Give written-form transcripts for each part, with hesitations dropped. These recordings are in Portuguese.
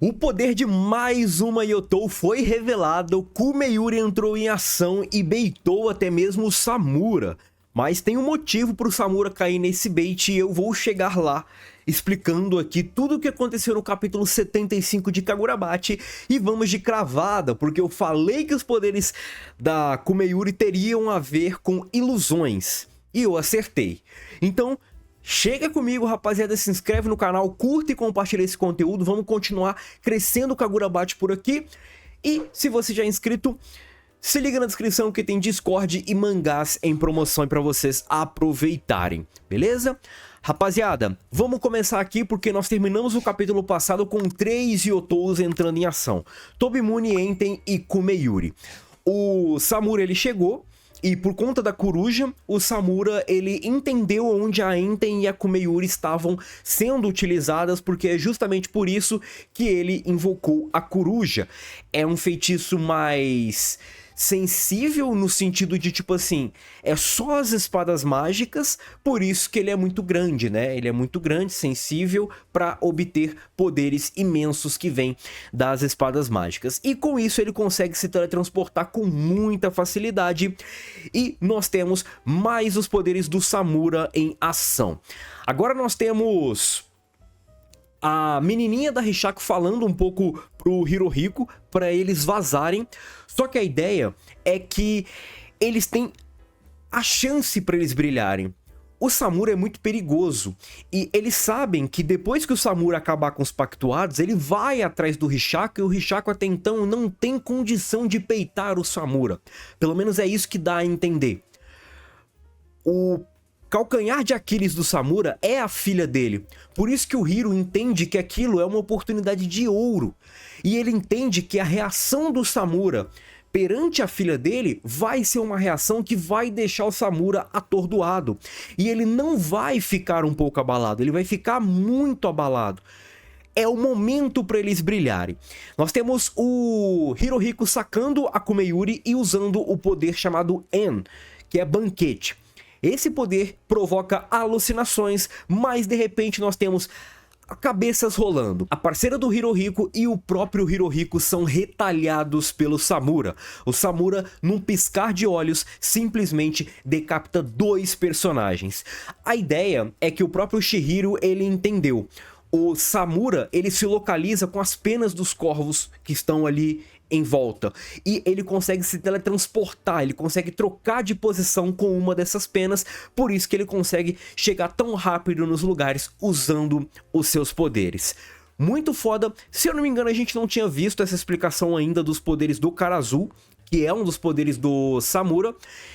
O poder de mais uma Yotou foi revelado, Kumeyuri entrou em ação e baitou até mesmo o Samura. Mas tem um motivo para o Samura cair nesse bait e eu vou chegar lá, explicando aqui tudo o que aconteceu no capítulo 75 de Kagurabachi. E vamos de cravada, porque eu falei que os poderes da Kumeyuri teriam a ver com ilusões. E eu acertei. Então, chega comigo, rapaziada, se inscreve no canal, curta e compartilha esse conteúdo. Vamos continuar crescendo o Kagurabachi por aqui. E se você já é inscrito, se liga na descrição que tem Discord e mangás em promoção para vocês aproveitarem, beleza? Rapaziada, vamos começar aqui porque nós terminamos o capítulo passado com 3 Yotous entrando em ação. Tobimune, Enten e Kumeyuri. O Samura, ele chegou. E por conta da coruja, o Samura, ele entendeu onde a Enten e a Kumeyuri estavam sendo utilizadas, porque é justamente por isso que ele invocou a coruja. É um feitiço mais sensível no sentido de, tipo assim, é só as espadas mágicas, por isso que ele é muito grande, né? Ele é muito grande, sensível para obter poderes imensos que vêm das espadas mágicas. E com isso ele consegue se teletransportar com muita facilidade. E nós temos mais os poderes do Samura em ação. Agora nós temos a menininha da Rishaku falando um pouco pro Hirohiko para eles vazarem. Só que a ideia é que eles têm a chance para eles brilharem. O Samura é muito perigoso e eles sabem que depois que o Samura acabar com os pactuados, ele vai atrás do Rishaku e o Rishaku até então não tem condição de peitar o Samura. Pelo menos é isso que dá a entender. O calcanhar de Aquiles do Samura é a filha dele. Por isso que o Hiro entende que aquilo é uma oportunidade de ouro. E ele entende que a reação do Samura perante a filha dele vai ser uma reação que vai deixar o Samura atordoado. E ele não vai ficar um pouco abalado, ele vai ficar muito abalado. É o momento para eles brilharem. Nós temos o Hirohiko sacando a Kumeyuri e usando o poder chamado En, que é banquete. Esse poder provoca alucinações, mas de repente nós temos cabeças rolando. A parceira do Hirohiko e o próprio Hirohiko são retalhados pelo Samura. O Samura, num piscar de olhos, simplesmente decapita 2 personagens. A ideia é que o próprio Chihiro, ele entendeu. O Samura, ele se localiza com as penas dos corvos que estão ali em volta. E ele consegue se teletransportar, ele consegue trocar de posição com uma dessas penas, por isso que ele consegue chegar tão rápido nos lugares usando os seus poderes. Muito foda. Se eu não me engano, a gente não tinha visto essa explicação ainda dos poderes do Cara Azul, que é um dos poderes do Samura.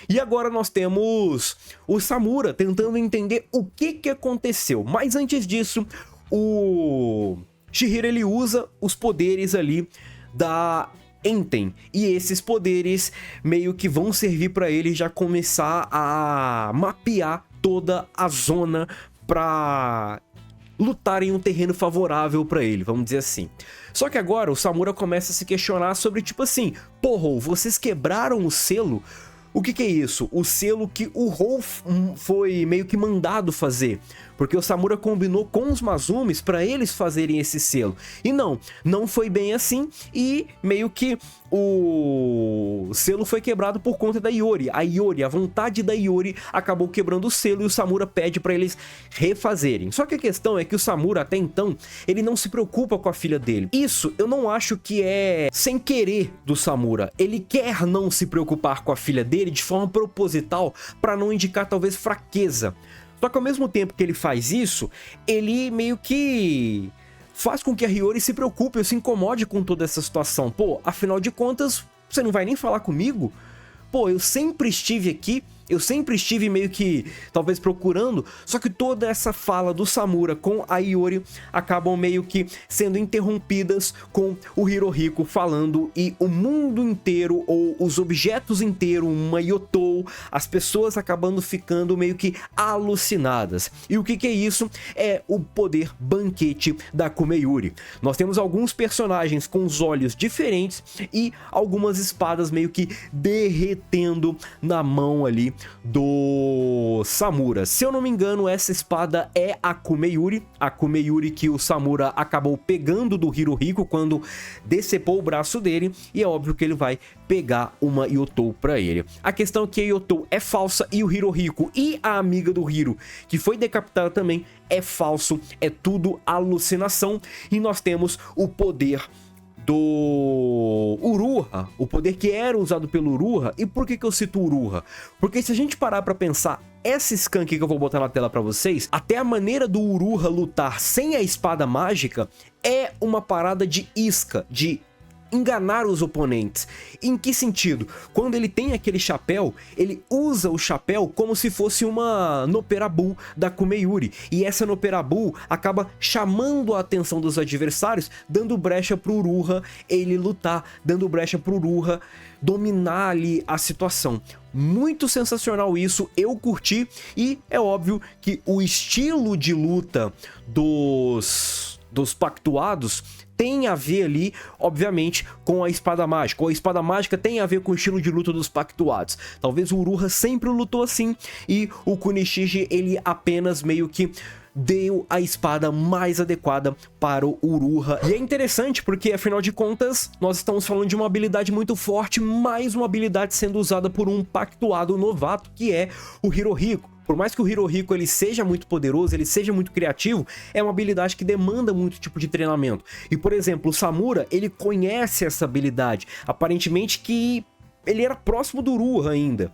E agora nós temos o Samura tentando entender o que aconteceu. Mas antes disso, o Chihiro, ele usa os poderes ali da Enten, e esses poderes meio que vão servir para ele já começar a mapear toda a zona para lutar em um terreno favorável para ele, vamos dizer assim. Só que agora o Samura começa a se questionar sobre, tipo assim, porra, vocês quebraram o selo? O que é isso? O selo que o Hou foi meio que mandado fazer. Porque o Samura combinou com os Mazumis para eles fazerem esse selo. E não foi bem assim. E meio que o selo foi quebrado por conta da Iori. A vontade da Iori acabou quebrando o selo e o Samura pede para eles refazerem. Só que a questão é que o Samura até então, ele não se preocupa com a filha dele. Isso eu não acho que é sem querer do Samura. Ele quer não se preocupar com a filha dele de forma proposital para não indicar talvez fraqueza. Só que ao mesmo tempo que ele faz isso, ele meio que faz com que a Hiyori se preocupe ou se incomode com toda essa situação. Pô, afinal de contas, você não vai nem falar comigo? Pô, eu sempre estive aqui, eu sempre estive meio que, talvez procurando, só que toda essa fala do Samura com a Iori acabam meio que sendo interrompidas com o Hirohiko falando e o mundo inteiro, ou os objetos inteiros, uma Yotou, as pessoas acabando ficando meio que alucinadas. E o que é isso? É o poder banquete da Kumeyuri. Nós temos alguns personagens com os olhos diferentes e algumas espadas meio que derretendo na mão ali do Samura. Se eu não me engano, essa espada é a Kumeyuri. A Kumeyuri que o Samura acabou pegando do Hirohiko quando decepou o braço dele. E é óbvio que ele vai pegar uma Yotou pra ele. A questão é que a Yotou é falsa e o Hirohiko e a amiga do Hiro, que foi decapitada também, é falso. É tudo alucinação. E nós temos o poder do Uruha, o poder que era usado pelo Uruha. E por que eu cito Uruha? Porque se a gente parar pra pensar, essa scan aqui que eu vou botar na tela pra vocês, até a maneira do Uruha lutar sem a espada mágica é uma parada de isca, de enganar os oponentes. Em que sentido? Quando ele tem aquele chapéu, ele usa o chapéu como se fosse uma Noperabu da Kumeyuri, e essa Noperabu acaba chamando a atenção dos adversários, dando brecha pro Uruha ele lutar, dando brecha pro Uruha dominar ali a situação. Muito sensacional isso, eu curti, e é óbvio que o estilo de luta dos pactuados tem a ver ali, obviamente, com a espada mágica. Ou a espada mágica tem a ver com o estilo de luta dos pactuados. Talvez o Uruha sempre lutou assim e o Kunishige, ele apenas meio que deu a espada mais adequada para o Uruha. E é interessante porque, afinal de contas, nós estamos falando de uma habilidade muito forte, mais uma habilidade sendo usada por um pactuado novato, que é o Hirohiko. Por mais que o Hirohiko ele seja muito poderoso, ele seja muito criativo, é uma habilidade que demanda muito tipo de treinamento. E, por exemplo, o Samura, ele conhece essa habilidade. Aparentemente que ele era próximo do Uruha ainda.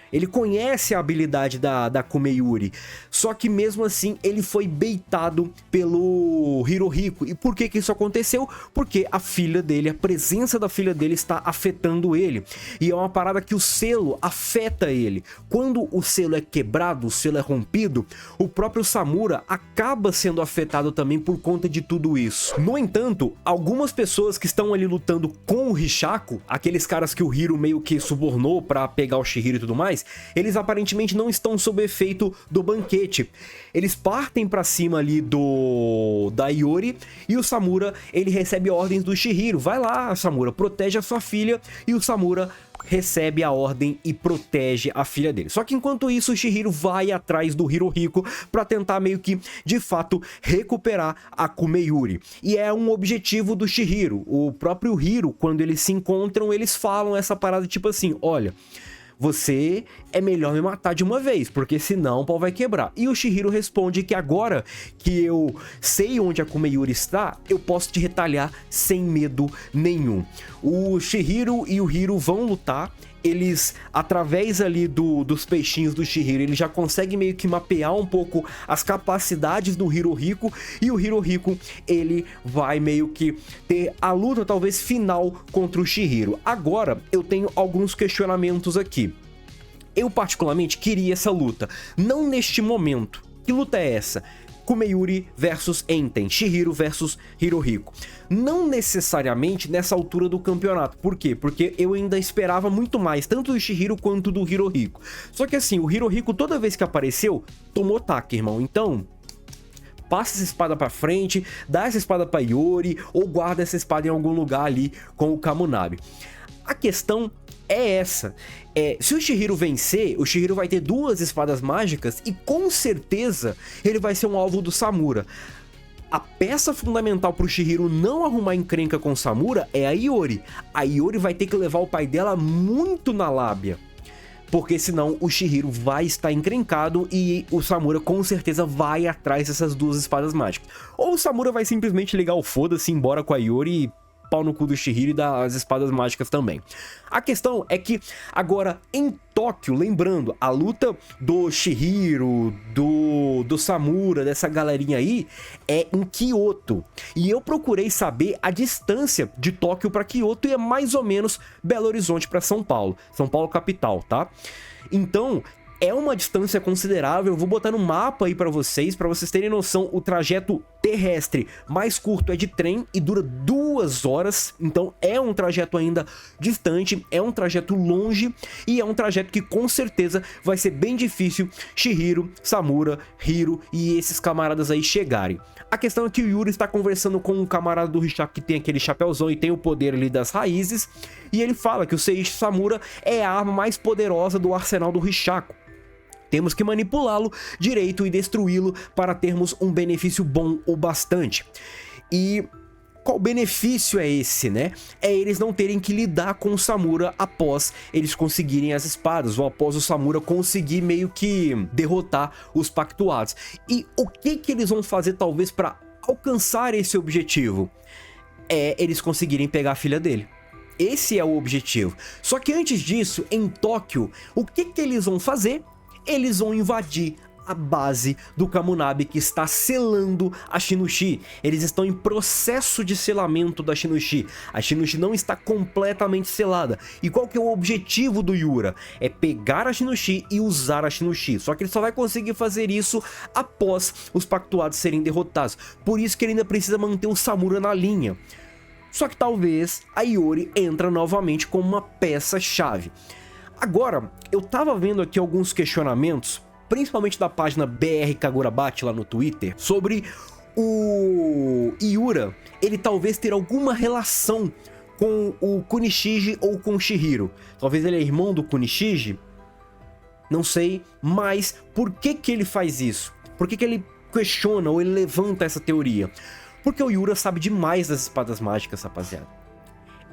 Ele conhece a habilidade da Kumeyuri, só que mesmo assim ele foi baitado pelo Hirohiko. E por que isso aconteceu? Porque a filha dele, a presença da filha dele está afetando ele. E é uma parada que o selo afeta ele. Quando o selo é quebrado, o selo é rompido, o próprio Samura acaba sendo afetado também por conta de tudo isso. No entanto, algumas pessoas que estão ali lutando com o Hishaku, aqueles caras que o Hiro meio que subornou para pegar o Chihiro e tudo mais, eles aparentemente não estão sob efeito do banquete. Eles partem pra cima ali da Iori, e o Samura, ele recebe ordens do Chihiro. Vai lá, Samura, protege a sua filha. E o Samura recebe a ordem e protege a filha dele. Só que enquanto isso, o Chihiro vai atrás do Hirohiko pra tentar meio que, de fato, recuperar a Kumeyuri. E é um objetivo do Chihiro. O próprio Hiro, quando eles se encontram, eles falam essa parada tipo assim: olha, você é melhor me matar de uma vez, porque senão o pau vai quebrar. E o Chihiro responde que agora que eu sei onde a Kumeyuri está, eu posso te retalhar sem medo nenhum. O Chihiro e o Hiro vão lutar. Eles, através ali dos peixinhos do Chihiro, ele já consegue meio que mapear um pouco as capacidades do Hirohiko, e o Hirohiko, ele vai meio que ter a luta talvez final contra o Chihiro. Agora, eu tenho alguns questionamentos aqui. Eu particularmente queria essa luta, não neste momento. Que luta é essa? Kumeyuri versus Enten, Chihiro versus Hirohiko. Não necessariamente nessa altura do campeonato. Por quê? Porque eu ainda esperava muito mais, tanto do Chihiro quanto do Hirohiko. Só que assim, o Hirohiko toda vez que apareceu, tomou ataque, irmão. Então, passa essa espada pra frente, dá essa espada pra Iori, ou guarda essa espada em algum lugar ali com o Kamunabi. A questão é essa. Se o Chihiro vencer, o Chihiro vai ter duas espadas mágicas e com certeza ele vai ser um alvo do Samura. A peça fundamental pro Chihiro não arrumar encrenca com o Samura é a Iori. A Iori vai ter que levar o pai dela muito na lábia, porque senão o Chihiro vai estar encrencado e o Samura com certeza vai atrás dessas duas espadas mágicas. Ou o Samura vai simplesmente ligar o foda-se, embora com a Iori e pau no cu do Chihiro e das espadas mágicas também. A questão é que agora em Tóquio, lembrando, a luta do Chihiro, do Samura, dessa galerinha aí, é em Kyoto. E eu procurei saber a distância de Tóquio para Kyoto, e é mais ou menos Belo Horizonte para São Paulo. São Paulo capital, tá? Então, é uma distância considerável. Eu vou botar no mapa aí pra vocês terem noção. O trajeto terrestre mais curto é de trem e dura 2 2 horas, então é um trajeto ainda distante, é um trajeto longe e é um trajeto que com certeza vai ser bem difícil Chihiro, Samura, Hiro e esses camaradas aí chegarem. A questão é que o Yuri está conversando com um camarada do Hishaku que tem aquele chapéuzão e tem o poder ali das raízes, e ele fala que o Seiichi Samura é a arma mais poderosa do arsenal do Hishaku. Temos que manipulá-lo direito e destruí-lo para termos um benefício bom o bastante. E qual benefício é esse, né? É eles não terem que lidar com o Samura após eles conseguirem as espadas, ou após o Samura conseguir meio que derrotar os pactuados. E o que eles vão fazer talvez para alcançar esse objetivo? É eles conseguirem pegar a filha dele. Esse é o objetivo. Só que antes disso, em Tóquio, o que eles vão fazer? Eles vão invadir a base do Kamunabi que está selando a Shinushi. Eles estão em processo de selamento da Shinushi. A Shinushi não está completamente selada. E qual que é o objetivo do Yura? É pegar a Shinushi e usar a Shinushi. Só que ele só vai conseguir fazer isso após os pactuados serem derrotados. Por isso que ele ainda precisa manter o Samura na linha. Só que talvez a Iori entra novamente como uma peça-chave. Agora, eu tava vendo aqui alguns questionamentos, principalmente da página BR Kagurabate lá no Twitter, sobre o Yura, ele talvez ter alguma relação com o Kunishige ou com o Chihiro. Talvez ele é irmão do Kunishige? Não sei, mas por que ele faz isso? Por que ele questiona ou ele levanta essa teoria? Porque o Yura sabe demais das espadas mágicas, rapaziada.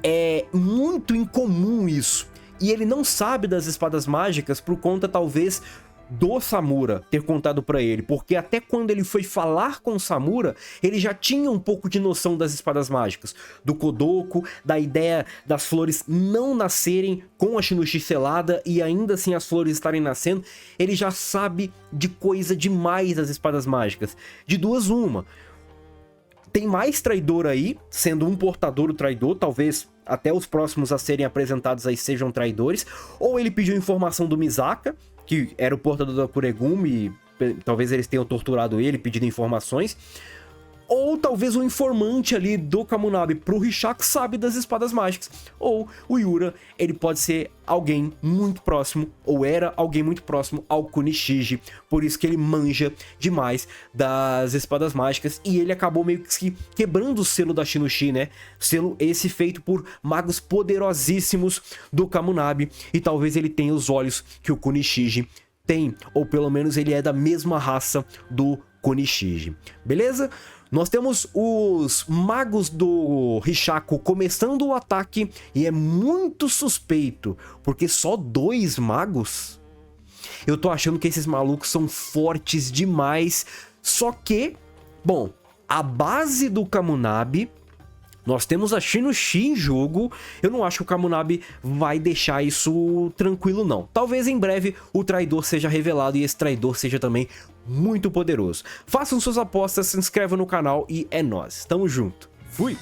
É muito incomum isso. E ele não sabe das espadas mágicas por conta, talvez, do Samura ter contado pra ele. Porque até quando ele foi falar com o Samura, ele já tinha um pouco de noção das espadas mágicas. Do Kodoku, da ideia das flores não nascerem com a Shinushi selada e ainda assim as flores estarem nascendo. Ele já sabe de coisa demais das espadas mágicas. De duas, uma. Tem mais traidor aí, sendo um portador o traidor, talvez até os próximos a serem apresentados aí sejam traidores, ou ele pediu informação do Misaka, que era o portador da Kuregumi, e talvez eles tenham torturado ele, pedindo informações, ou talvez o informante ali do Kamunabi pro Hishaku sabe das espadas mágicas, ou o Yura, ele pode ser alguém muito próximo, ou era alguém muito próximo ao Kunishige, por isso que ele manja demais das espadas mágicas, e ele acabou meio que quebrando o selo da Shinushi, né? Selo esse feito por magos poderosíssimos do Kamunabi, e talvez ele tenha os olhos que o Kunishige tem, ou pelo menos ele é da mesma raça do Kunishige, beleza? Nós temos os magos do Hishaku começando o ataque e é muito suspeito, porque só 2 magos? Eu tô achando que esses malucos são fortes demais, só que, bom, a base do Kamunabi, nós temos a Shinushi em jogo, eu não acho que o Kamunabi vai deixar isso tranquilo não. Talvez em breve o traidor seja revelado e esse traidor seja também muito poderoso. Façam suas apostas, se inscrevam no canal e é nóis. Tamo junto. Fui!